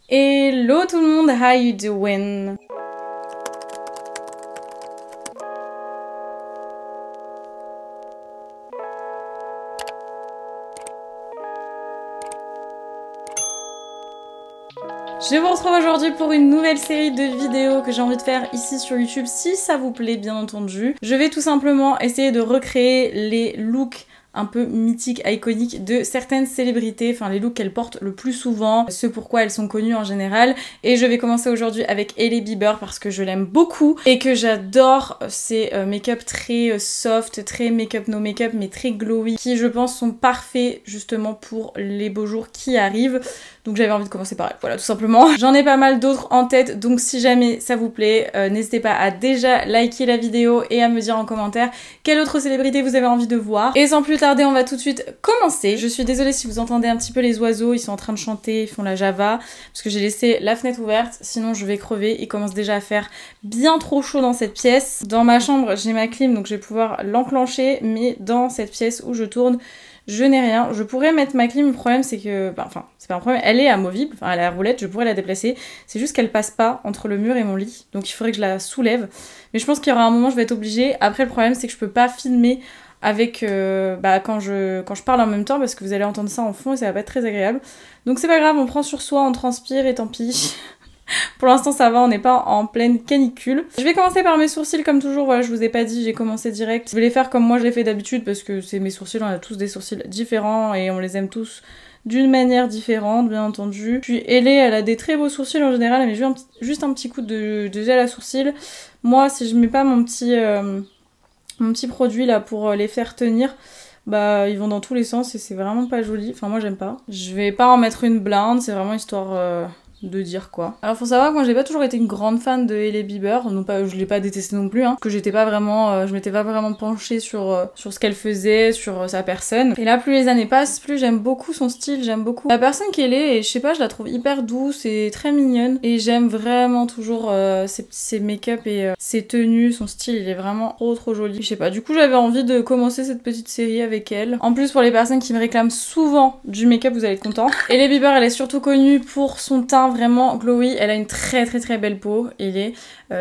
Hello tout le monde, how you doing? Je vous retrouve aujourd'hui pour une nouvelle série de vidéos que j'ai envie de faire ici sur YouTube, si ça vous plaît bien entendu. Je vais tout simplement essayer de recréer les looks un peu mythiques, iconiques de certaines célébrités, enfin les looks qu'elles portent le plus souvent, ce pourquoi elles sont connues en général. Et je vais commencer aujourd'hui avec Hailey Bieber parce que je l'aime beaucoup et que j'adore ses make-up très soft, très make-up no make-up mais très glowy, qui je pense sont parfaits justement pour les beaux jours qui arrivent. Donc j'avais envie de commencer par elle, voilà tout simplement. J'en ai pas mal d'autres en tête, donc si jamais ça vous plaît, n'hésitez pas à déjà liker la vidéo et à me dire en commentaire quelle autre célébrité vous avez envie de voir. Et sans plus tarder, on va tout de suite commencer. Je suis désolée si vous entendez un petit peu les oiseaux, ils sont en train de chanter, ils font la Java, parce que j'ai laissé la fenêtre ouverte, sinon je vais crever. Il commence déjà à faire bien trop chaud dans cette pièce. Dans ma chambre, j'ai ma clim, donc je vais pouvoir l'enclencher, mais dans cette pièce où je tourne, je n'ai rien. Je pourrais mettre ma clim, le problème c'est que... Enfin, c'est pas un problème, elle est amovible, enfin elle a la roulette, je pourrais la déplacer. C'est juste qu'elle passe pas entre le mur et mon lit, donc il faudrait que je la soulève. Mais je pense qu'il y aura un moment où je vais être obligée. Après le problème c'est que je peux pas filmer avec quand je parle en même temps, parce que vous allez entendre ça en fond et ça va pas être très agréable. Donc c'est pas grave, on prend sur soi, on transpire et tant pis. Pour l'instant ça va, on n'est pas en pleine canicule. Je vais commencer par mes sourcils comme toujours, voilà je vous ai pas dit, j'ai commencé direct. Je vais les faire comme moi je les fais d'habitude parce que c'est mes sourcils, on a tous des sourcils différents et on les aime tous d'une manière différente bien entendu. Puis Hailey elle a des très beaux sourcils en général, elle met juste un petit coup de gel à sourcils. Moi si je mets pas mon petit produit là pour les faire tenir, bah ils vont dans tous les sens et c'est vraiment pas joli, enfin moi j'aime pas. Je vais pas en mettre une blinde, c'est vraiment histoire de dire quoi. Alors faut savoir que moi j'ai pas toujours été une grande fan de Hailey Bieber, non pas, je l'ai pas détestée non plus, que j'étais pas vraiment, je m'étais pas vraiment penchée sur ce qu'elle faisait, sur sa personne. Et là plus les années passent, plus j'aime beaucoup son style, j'aime beaucoup la personne qu'elle est, et je sais pas, je la trouve hyper douce et très mignonne, et j'aime vraiment toujours ses make-up et ses tenues, son style il est vraiment trop joli. Je sais pas, du coup j'avais envie de commencer cette petite série avec elle. En plus pour les personnes qui me réclament souvent du make-up, vous allez être contents. Hailey Bieber elle est surtout connue pour son teint vraiment glowy, elle a une très très belle peau,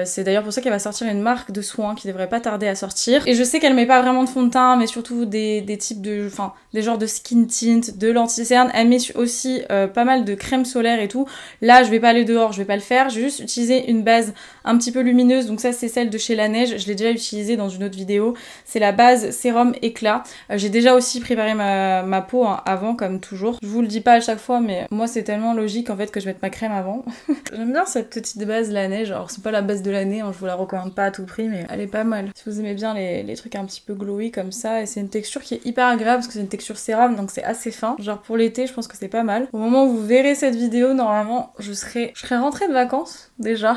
c'est d'ailleurs pour ça qu'elle va sortir une marque de soins qui devrait pas tarder à sortir. Et je sais qu'elle met pas vraiment de fond de teint, mais surtout des types de, enfin des genres de skin tint, de l'anti-cerne. Elle met aussi pas mal de crème solaire et tout. Là je vais pas aller dehors, je vais pas le faire, je vais juste utiliser une base un petit peu lumineuse, donc ça c'est celle de chez La Neige, je l'ai déjà utilisée dans une autre vidéo, c'est la base sérum éclat. J'ai déjà aussi préparé ma peau avant comme toujours, je vous le dis pas à chaque fois mais moi c'est tellement logique en fait que je mette ma crème avant. J'aime bien cette petite base La Neige, alors c'est pas la base de l'année, je vous la recommande pas à tout prix mais elle est pas mal. Si vous aimez bien les trucs un petit peu glowy comme ça, et c'est une texture qui est hyper agréable parce que c'est une texture sérum donc c'est assez fin, genre pour l'été je pense que c'est pas mal. Au moment où vous verrez cette vidéo, normalement je serai rentrée de vacances déjà.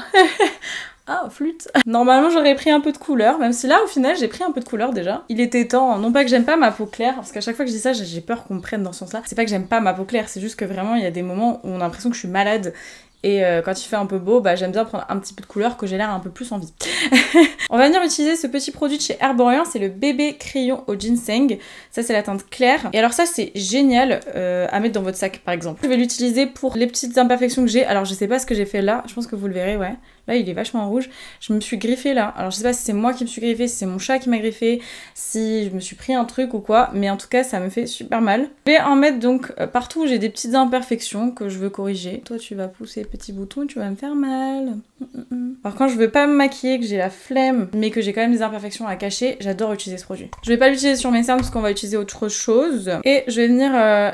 Ah, flûte. Normalement j'aurais pris un peu de couleur, même si là au final j'ai pris un peu de couleur déjà. Il était temps, non pas que j'aime pas ma peau claire, parce qu'à chaque fois que je dis ça j'ai peur qu'on me prenne dans ce sens là. C'est pas que j'aime pas ma peau claire, c'est juste que vraiment il y a des moments où on a l'impression que je suis malade. Et quand il fait un peu beau, bah j'aime bien prendre un petit peu de couleur, que j'ai l'air un peu plus en vie. On va venir utiliser ce petit produit de chez Herborian, c'est le bébé crayon au ginseng. Ça c'est la teinte claire. Et alors ça c'est génial à mettre dans votre sac par exemple. Je vais l'utiliser pour les petites imperfections que j'ai. Alors je sais pas ce que j'ai fait là, je pense que vous le verrez, ouais. Là il est vachement rouge. Je me suis griffée là. Alors je sais pas si c'est moi qui me suis griffée, si c'est mon chat qui m'a griffée, si je me suis pris un truc ou quoi. Mais en tout cas ça me fait super mal. Je vais en mettre donc partout où j'ai des petites imperfections que je veux corriger. Toi tu vas pousser petit bouton, tu vas me faire mal. Alors quand je veux pas me maquiller, que j'ai la flemme, mais que j'ai quand même des imperfections à cacher, j'adore utiliser ce produit. Je vais pas l'utiliser sur mes cernes parce qu'on va utiliser autre chose. Et je vais venir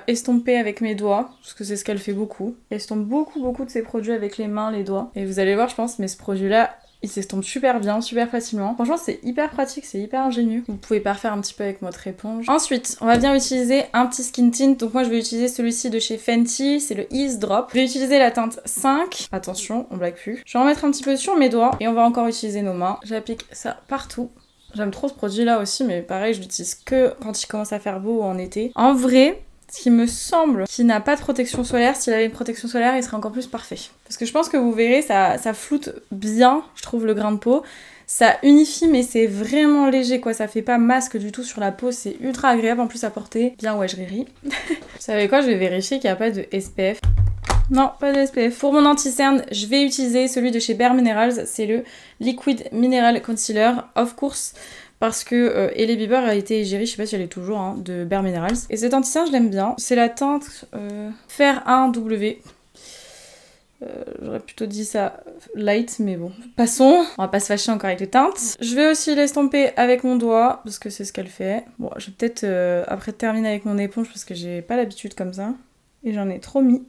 estomper avec mes doigts, parce que c'est ce qu'elle fait beaucoup. Elle estompe beaucoup de ses produits avec les mains, les doigts. Et vous allez voir je pense, mais ce produit là, il s'estompe super bien, super facilement. Franchement, c'est hyper pratique, c'est hyper ingénieux. Vous pouvez pas refaire un petit peu avec votre éponge. Ensuite, on va bien utiliser un petit skin tint. Donc moi, je vais utiliser celui-ci de chez Fenty, c'est le Ease Drop. Je vais utiliser la teinte 5. Attention, on blague plus. Je vais en mettre un petit peu sur mes doigts et on va encore utiliser nos mains. J'applique ça partout. J'aime trop ce produit là aussi, mais pareil, je l'utilise que quand il commence à faire beau ou en été. En vrai, ce qui me semble qu'il n'a pas de protection solaire, s'il avait une protection solaire, il serait encore plus parfait. Parce que je pense que vous verrez, ça floute bien, je trouve, le grain de peau. Ça unifie, mais c'est vraiment léger, quoi. Ça fait pas masque du tout sur la peau, c'est ultra agréable en plus à porter. Bien, ouais, je ris. Vous savez quoi, je vais vérifier qu'il n'y a pas de SPF. Non, pas de SPF. Pour mon anti-cerne, je vais utiliser celui de chez Bare Minerals. C'est le Liquid Mineral Concealer, of course. Parce que Hailey Bieber a été égérie, je sais pas si elle est toujours, hein, de Bare Minerals. Et cet anti-cerne, je l'aime bien. C'est la teinte Fer 1W. J'aurais plutôt dit ça light, mais bon, passons. On va pas se fâcher encore avec les teintes. Je vais aussi l'estomper avec mon doigt, parce que c'est ce qu'elle fait. Bon, je vais peut-être après terminer avec mon éponge, parce que j'ai pas l'habitude comme ça. Et j'en ai trop mis.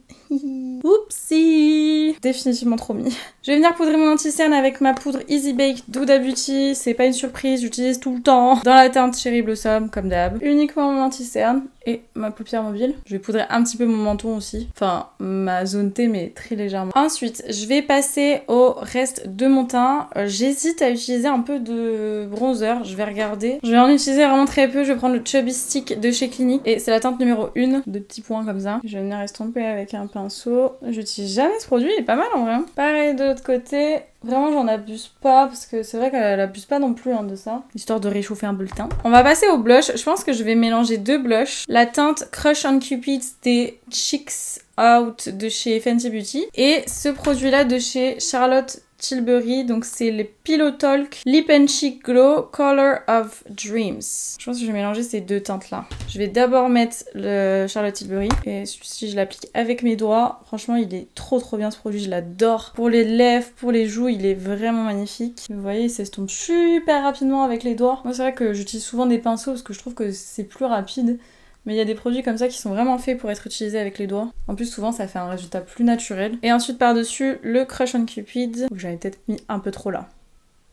Oupsie! Définitivement trop mis. Je vais venir poudrer mon anti-cerne avec ma poudre Easy Bake d'Huda Beauty. C'est pas une surprise, j'utilise tout le temps. Dans la teinte Cherry Blossom, comme d'hab. Uniquement mon anti-cerne et ma paupière mobile. Je vais poudrer un petit peu mon menton aussi. Enfin, ma zone T, mais très légèrement. Ensuite, je vais passer au reste de mon teint. J'hésite à utiliser un peu de bronzer. Je vais regarder. Je vais en utiliser vraiment très peu. Je vais prendre le Chubby Stick de chez Clinique. Et c'est la teinte numéro 1. De petits points comme ça. Je vais venir estomper avec un pinceau. J'utilise jamais ce produit. Il est pas mal en vrai. Pareil de l'autre côté. Vraiment, j'en abuse pas parce que c'est vrai qu'elle abuse pas non plus hein, de ça. Histoire de réchauffer un peu le teint. On va passer au blush. Je pense que je vais mélanger 2 blushs. La teinte Crush on Cupid des Cheeks Out de chez Fenty Beauty. Et ce produit-là de chez Charlotte Tilbury, donc c'est le Pillow Talk Lip and Cheek Glow Color of Dreams. Je pense que je vais mélanger ces 2 teintes là. Je vais d'abord mettre le Charlotte Tilbury et si je l'applique avec mes doigts, franchement il est trop bien ce produit, je l'adore. Pour les lèvres, pour les joues, il est vraiment magnifique. Vous voyez, il s'estompe super rapidement avec les doigts. Moi c'est vrai que j'utilise souvent des pinceaux parce que je trouve que c'est plus rapide. Mais il y a des produits comme ça qui sont vraiment faits pour être utilisés avec les doigts. En plus, souvent, ça fait un résultat plus naturel. Et ensuite, par-dessus, le Crush on Cupid. J'avais peut-être mis un peu trop là.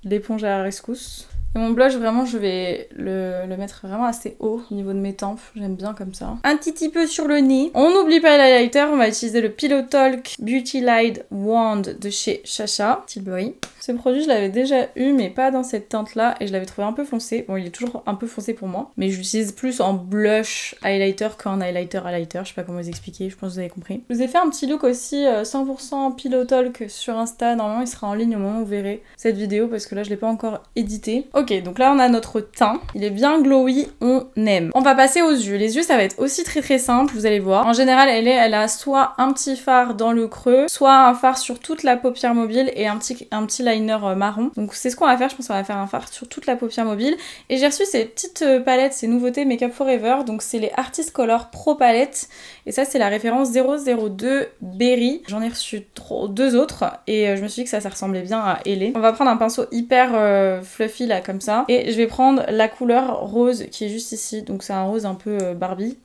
L'éponge à la rescousse. Et mon blush, vraiment, je vais le mettre vraiment assez haut au niveau de mes tempes. J'aime bien comme ça. Un petit peu sur le nez. On n'oublie pas l'highlighter. On va utiliser le Pillow Talk Beauty Light Wand de chez Chacha Tilbury. Ce produit, je l'avais déjà eu, mais pas dans cette teinte-là. Et je l'avais trouvé un peu foncé. Bon, il est toujours un peu foncé pour moi. Mais je l'utilise plus en blush highlighter qu'en highlighter. Je sais pas comment vous expliquer. Je pense que vous avez compris. Je vous ai fait un petit look aussi 100% Pillow Talk sur Insta. Normalement, il sera en ligne au moment où vous verrez cette vidéo. Parce que là, je l'ai pas encore édité. Ok, donc là, on a notre teint. Il est bien glowy. On aime. On va passer aux yeux. Les yeux, ça va être aussi très simple. Vous allez voir. En général, elle a soit un petit fard dans le creux, soit un fard sur toute la paupière mobile et un petit liner marron. Donc c'est ce qu'on va faire, je pense qu'on va faire un fard sur toute la paupière mobile. Et j'ai reçu ces petites palettes, ces nouveautés Make Up Forever. Donc c'est les Artist Color Pro Palette. Et ça c'est la référence 002 Berry. J'en ai reçu 2 autres et je me suis dit que ça ressemblait bien à Hailey. On va prendre un pinceau hyper fluffy là comme ça. Et je vais prendre la couleur rose qui est juste ici. Donc c'est un rose un peu Barbie.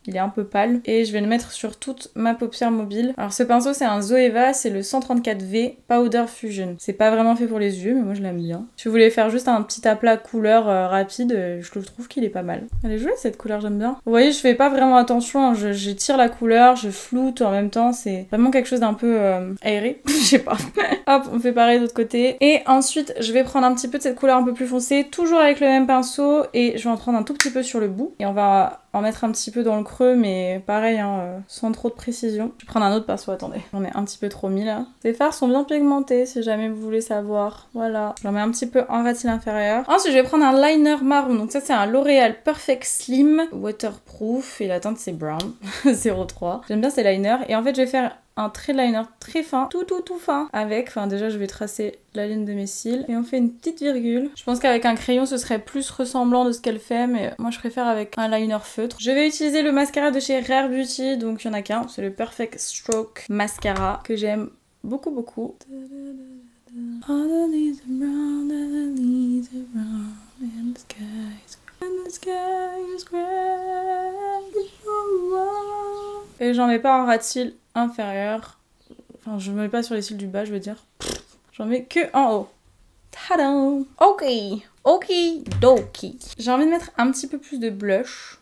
Il est un peu pâle. Et je vais le mettre sur toute ma paupière mobile. Alors ce pinceau c'est un Zoeva, c'est le 134V Powder Fusion. C'est pas vraiment fait pour les yeux mais moi je l'aime bien. Si vous voulez faire juste un petit aplat couleur rapide, je le trouve qu'il est pas mal. Elle est jolie cette couleur, j'aime bien. Vous voyez, je fais pas vraiment attention, hein. Je tire la couleur, je floute en même temps. C'est vraiment quelque chose d'un peu aéré. Je sais pas. Hop, on fait pareil de l'autre côté. Et ensuite je vais prendre un petit peu de cette couleur un peu plus foncée, toujours avec le même pinceau. Et je vais en prendre un tout petit peu sur le bout. Et on va en mettre un petit peu dans le creux, mais pareil, hein, sans trop de précision. Je vais prendre un autre pinceau, attendez. J'en ai un petit peu trop mis là. Ces fards sont bien pigmentés, si jamais vous voulez savoir. Voilà. J'en mets un petit peu en ratile inférieur. Ensuite, je vais prendre un liner marron. Donc ça, c'est un L'Oréal Perfect Slim Waterproof. Et la teinte, c'est Brown 03. J'aime bien ces liners. Et en fait, je vais faire un trait de liner très fin, tout fin, avec, enfin déjà je vais tracer la ligne de mes cils et on fait une petite virgule. Je pense qu'avec un crayon ce serait plus ressemblant de ce qu'elle fait, mais moi je préfère avec un liner feutre. Je vais utiliser le mascara de chez Rare Beauty, donc il y en a qu'un, c'est le Perfect Stroke Mascara que j'aime beaucoup. Et j'en mets pas en ras de cils inférieur. Enfin, je mets pas sur les cils du bas, je veux dire. J'en mets que en haut. Tadam! Ok, doki. J'ai envie de mettre un petit peu plus de blush.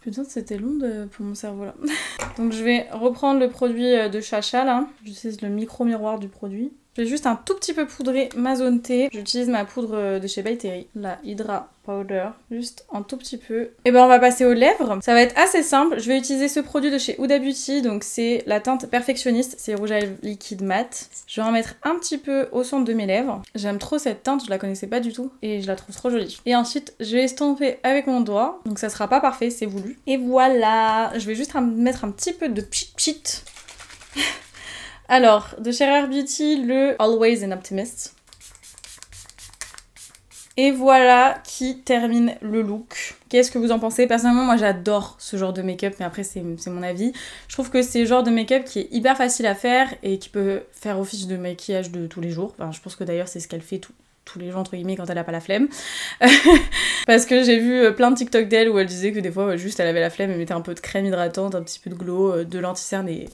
Putain, c'était long pour mon cerveau là. Donc je vais reprendre le produit de Chacha là. J'utilise le micro miroir du produit. Je vais juste un tout petit peu poudrer ma zone T. J'utilise ma poudre de chez By Terry, la Hydra Powder, juste un tout petit peu. Et ben on va passer aux lèvres. Ça va être assez simple. Je vais utiliser ce produit de chez Huda Beauty, donc c'est la teinte Perfectionniste, c'est rouge à lèvres liquide mat. Je vais en mettre un petit peu au centre de mes lèvres. J'aime trop cette teinte, je la connaissais pas du tout et je la trouve trop jolie. Et ensuite, je vais estomper avec mon doigt, donc ça sera pas parfait, c'est voulu. Et voilà, je vais juste mettre un petit peu de pchit. Alors, de chez Rare Beauty, le Always an Optimist. Et voilà qui termine le look. Qu'est-ce que vous en pensez? Personnellement, moi j'adore ce genre de make-up, mais après c'est mon avis. Je trouve que c'est le genre de make-up qui est hyper facile à faire et qui peut faire office de maquillage de tous les jours. Enfin, je pense que d'ailleurs c'est ce qu'elle fait tous les jours entre guillemets quand elle a pas la flemme. Parce que j'ai vu plein de TikTok d'elle où elle disait que des fois juste elle avait la flemme, elle mettait un peu de crème hydratante, un petit peu de glow, de l'anti-cerne et...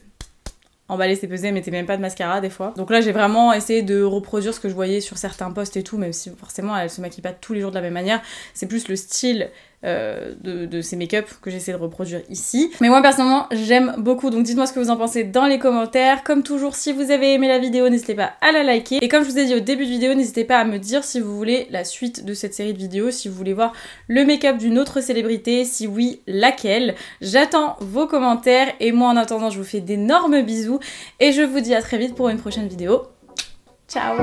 emballé, c'est pesé, elle mettait même pas de mascara des fois. Donc là j'ai vraiment essayé de reproduire ce que je voyais sur certains posts et tout, même si forcément elle se maquille pas tous les jours de la même manière. C'est plus le style de ces make-up que j'essaie de reproduire ici. Mais moi personnellement j'aime beaucoup, donc dites-moi ce que vous en pensez dans les commentaires. Comme toujours, si vous avez aimé la vidéo, n'hésitez pas à la liker. Et comme je vous ai dit au début de vidéo, n'hésitez pas à me dire si vous voulez la suite de cette série de vidéos, si vous voulez voir le make-up d'une autre célébrité, si oui, laquelle. J'attends vos commentaires et moi en attendant je vous fais d'énormes bisous et je vous dis à très vite pour une prochaine vidéo. Ciao!